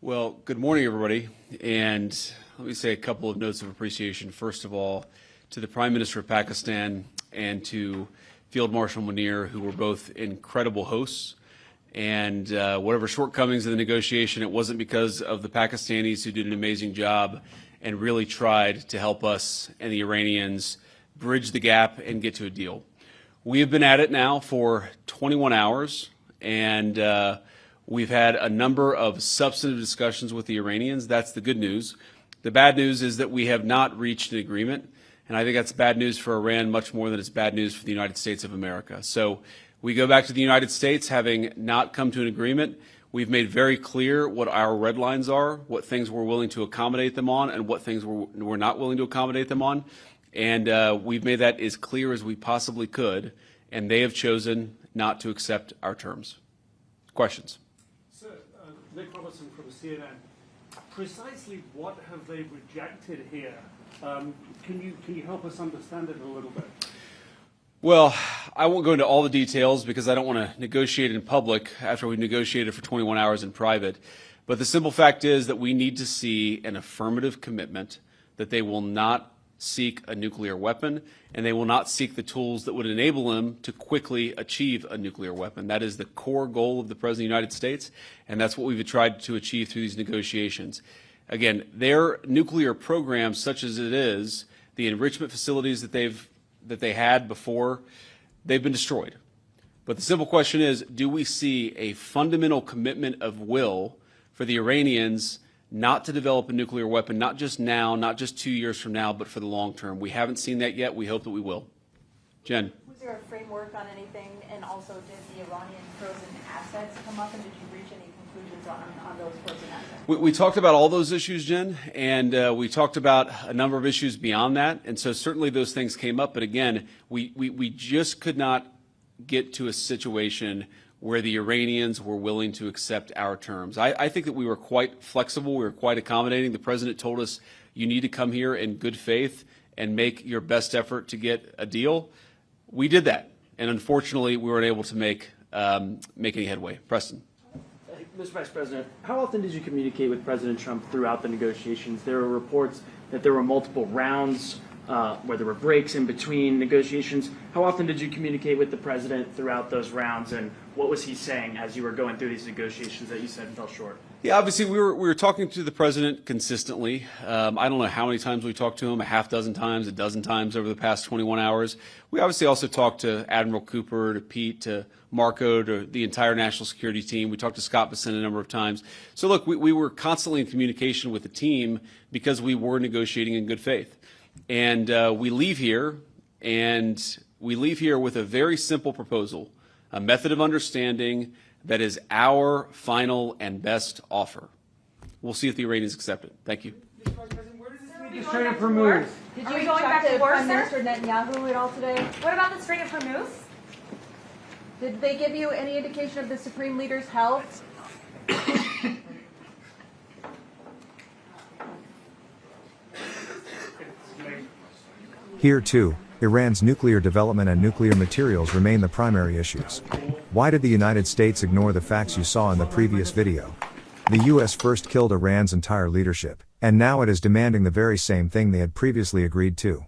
Well, good morning, everybody. And let me say a couple of notes of appreciation. First of all, to the Prime Minister of Pakistan and to Field Marshal Munir, who were both incredible hosts. And whatever shortcomings in the negotiation, it wasn't because of the Pakistanis, who did an amazing job and really tried to help us and the Iranians bridge the gap and get to a deal. We have been at it now for 21 hours, and we've had a number of substantive discussions with the Iranians. That's the good news. The bad news is that we have not reached an agreement, and I think that's bad news for Iran much more than it's bad news for the United States of America. So we go back to the United States having not come to an agreement. We've made very clear what our red lines are, what things we're willing to accommodate them on, and what things we're not willing to accommodate them on. And we've made that as clear as we possibly could, and they have chosen not to accept our terms. Questions? Sir, Nick Robertson from CNN. Precisely what have they rejected here? Can you help us understand it a little bit? Well, I won't go into all the details because I don't want to negotiate in public after we've negotiated for 21 hours in private. But the simple fact is that we need to see an affirmative commitment that they will not seek a nuclear weapon, and they will not seek the tools that would enable them to quickly achieve a nuclear weapon. That is the core goal of the President of the United States, and that's what we've tried to achieve through these negotiations. Again, their nuclear program, such as it is, the enrichment facilities that they had before, they've been destroyed. But the simple question is, do we see a fundamental commitment of will for the Iranians not to develop a nuclear weapon, not just now, not just 2 years from now, but for the long term? We haven't seen that yet. We hope that we will. Jen. Was there a framework on anything? And also, did the Iranian frozen assets come up, and did you reach any conclusions on those frozen assets? We talked about all those issues, Jen, and we talked about a number of issues beyond that. And so certainly those things came up. But again, we just could not get to a situation where the Iranians were willing to accept our terms. I think that we were quite flexible. We were quite accommodating. The President told us, you need to come here in good faith and make your best effort to get a deal. We did that. And unfortunately, we weren't able to make any headway. Preston. Mr. Vice President, how often did you communicate with President Trump throughout the negotiations? There were reports that there were multiple rounds where there were breaks in between negotiations. How often did you communicate with the President throughout those rounds, and what was he saying as you were going through these negotiations that you said fell short? Yeah, obviously we were talking to the President consistently. I don't know how many times we talked to him, a half dozen times, a dozen times over the past 21 hours. We obviously also talked to Admiral Cooper, to Pete, to Marco, to the entire national security team. We talked to Scott Bessent a number of times. So look, we were constantly in communication with the team because we were negotiating in good faith. And we leave here with a very simple proposal, a method of understanding that is our final and best offer. We'll see if the Iranians accept it. Thank you. Mr. Vice President, where does this lead the Strait of Hormuz? Did you going back to Prime Minister Netanyahu at all today? What about the Strait of Hormuz? Did they give you any indication of the Supreme Leader's health? Here, too, Iran's nuclear development and nuclear materials remain the primary issues. Why did the United States ignore the facts you saw in the previous video? The U.S. first killed Iran's entire leadership, and now it is demanding the very same thing they had previously agreed to.